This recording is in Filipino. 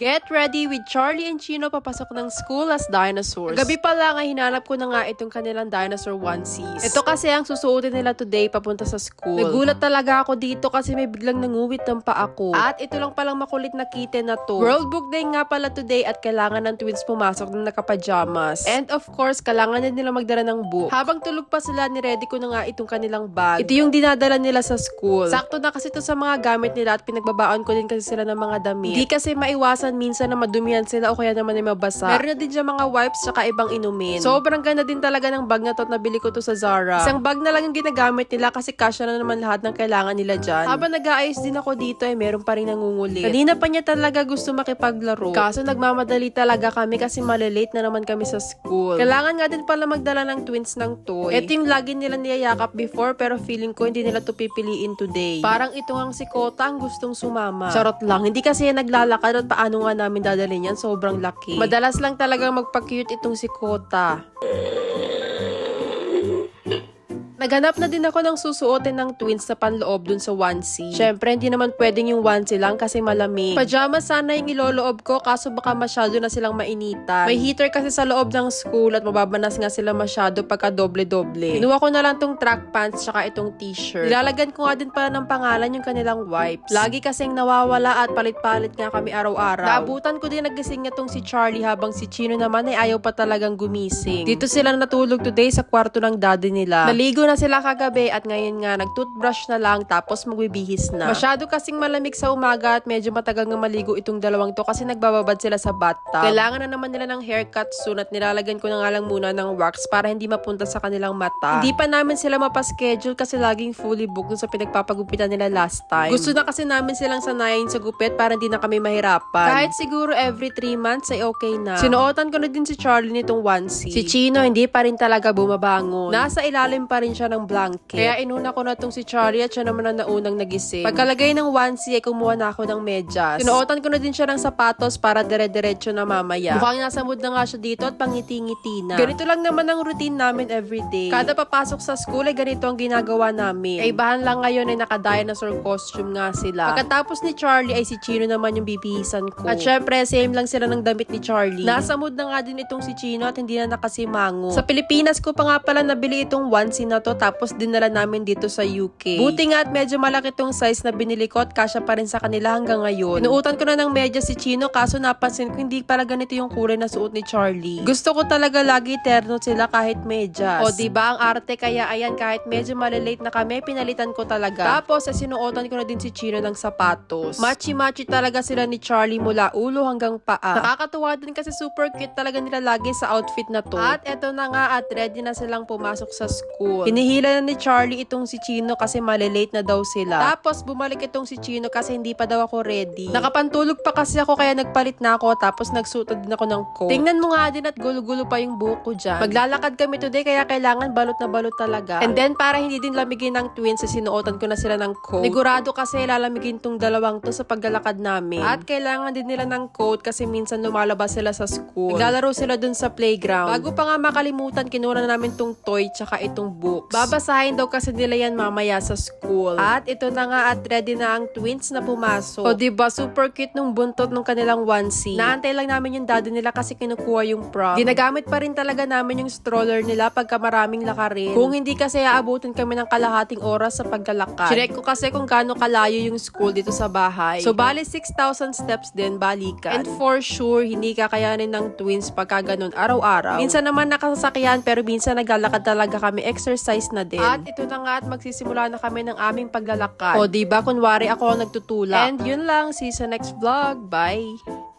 Get ready with Charlie and Chino papasok ng school as dinosaurs. Gabi pa lang ay hinanap ko na nga itong kanilang dinosaur onesies. Ito kasi ang susuotin nila today papunta sa school. Nagulat talaga ako dito kasi may biglang nanguwit ng paa ko. At ito lang palang makulit na kitten na to. World Book Day nga pala today at kailangan ng twins pumasok na nakapajamas. And of course, kailangan na nila magdala ng book. Habang tulog pa sila, niready ko na nga itong kanilang bag. Ito yung dinadala nila sa school. Sakto na kasi ito sa mga gamit nila at pinagbabaon ko din kasi sila ng mga damit. Hindi kasi maiwasan minsan na madumihan sila o kaya naman ay mabasa. Meron na din dyan mga wipes tsaka ibang inumin. Sobrang ganda din talaga ng bag na to at nabili ko to sa Zara. Isang bag na lang yung ginagamit nila kasi kasya na naman lahat ng kailangan nila dyan. Habang nag-aayos din ako dito ay meron pa rin nangungulit. Kanina pa niya talaga gusto makipaglaro. Kaso nagmamadali talaga kami kasi malilate na naman kami sa school. Kailangan nga din pala magdala ng twins ng toy. Ito yung lagi nila niyayakap before pero feeling ko hindi nila to pipiliin today. Parang ito ang si Kota ang gustong sumama. Charot lang. Hindi kasi yan naglalakad at paano nga namin dadalhin yan, sobrang laki. Madalas lang talaga magpa-cute itong si Kota. Naghanap na din ako ng susuotin ng twins sa panloob dun sa onesie. Syempre, hindi naman pwedeng yung onesie lang kasi malamig. Pajama sana yung iloloob ko kaso baka masyado na silang mainitan. May heater kasi sa loob ng school at mababanas nga sila masyado pagka doble-doble. Kinuha ko na lang tong track pants tsaka itong t-shirt. Nilalagyan ko nga din pala ng pangalan yung kanilang wipes. Lagi kasing nawawala at palit-palit nga kami araw-araw. Naabutan ko din nagising niya tong si Charlie habang si Chino naman ay ayaw pa talagang gumising. Dito sila natulog today sa kwarto ng daddy nila. Naligo na sila kagabi at ngayon nga nag-toothbrush na lang tapos magbibihis na. Masyado kasing malamig sa umaga at medyo matagal nga maligo itong dalawang to kasi nagbababad sila sa bathtub. Kailangan na naman nila ng haircut soon at nilalagyan ko na nga lang muna ng wax para hindi mapunta sa kanilang mata. Hindi pa namin sila mapaschedule kasi laging fully booked sa pinagpapagupitan nila last time. Gusto na kasi namin silang sanayin sa gupit para hindi na kami mahirapan. Kahit siguro every 3 months ay okay na. Sinuotan ko na din si Charlie nitong onesie. Si Chino hindi pa rin talaga bumabangon. Nasa ilalim pa rin siya ng blanket. Kaya inuna ko na tong si Charlie at siya naman ang naunang nagising. Pagkalagay ng onesie ay kumuha na ako ng medyas. Sinuotan ko na din siya ng sapatos para dire-diretso na mamaya. Mukhang nasa mood na nga siya dito at pangiti-ngiti na. Ganito lang naman ang routine namin everyday. Kada papasok sa school ay ganito ang ginagawa namin. Kaibahan lang ngayon ay naka-dinosaur costume nga sila. Pagkatapos ni Charlie ay si Chino naman yung bibihisan ko. At syempre, same lang sila ng damit ni Charlie. Nasa mood na nga din itong si Chino at hindi na nakasimango. Sa Pilipinas ko pa nga pala nabili itong onesie na to tapos dinala namin dito sa UK. Buti nga at medyo malaki tong size na binili ko at kasya pa rin sa kanila hanggang ngayon. Pinuutan ko na ng medyas si Chino kaso napansin ko hindi pala ganito yung kulay na suot ni Charlie. Gusto ko talaga lagi terno sila kahit medyas. O diba ang arte kaya ayan kahit medyo malilate na kami pinalitan ko talaga. Tapos sinuotan ko na din si Chino ng sapatos. Matchy-matchy talaga sila ni Charlie mula ulo hanggang paa. Nakakatuwa din kasi super cute talaga nila lagi sa outfit na to. At eto na nga at ready na silang pumasok sa school. Hinihila na ni Charlie itong si Chino kasi malilate na daw sila. Tapos bumalik itong si Chino kasi hindi pa daw ako ready. Nakapantulog pa kasi ako kaya nagpalit na ako tapos nagsuot din ako ng coat. Tingnan mo nga din at gulo-gulo pa yung buhok ko dyan. Maglalakad kami today kaya kailangan balot na balot talaga. And then para hindi din lamigin ng twins sinuotan ko na sila ng coat. Sigurado kasi lalamigin tong dalawang to sa paglalakad namin. At kailangan din nila ng coat kasi minsan lumalabas sila sa school. Naglalaro sila dun sa playground. Bago pa nga makalimutan kinuha na namin tong toy tsaka itong books. Babasahin daw kasi nila yan mamaya sa school. At ito na nga at ready na ang twins na pumasok. O diba super cute nung buntot nung kanilang onesie. Naantay lang namin yung daddy nila kasi kinukuha yung prom. Ginagamit pa rin talaga namin yung stroller nila pagka maraming lakarin. Kung hindi kasi aabutin kami ng kalahating oras sa paglalakad. Check ko kasi kung gaano kalayo yung school dito sa bahay. So bali 6,000 steps din balikan. And for sure hindi kakayanin ng twins pagka ganun araw-araw. Minsan naman nakasasakyan pero minsan naglalakad talaga kami, exercise na din. At ito na nga at magsisimula na kami ng aming paglalakad. O diba kunwari ako ang nagtutulak. And yun lang, see you sa next vlog. Bye!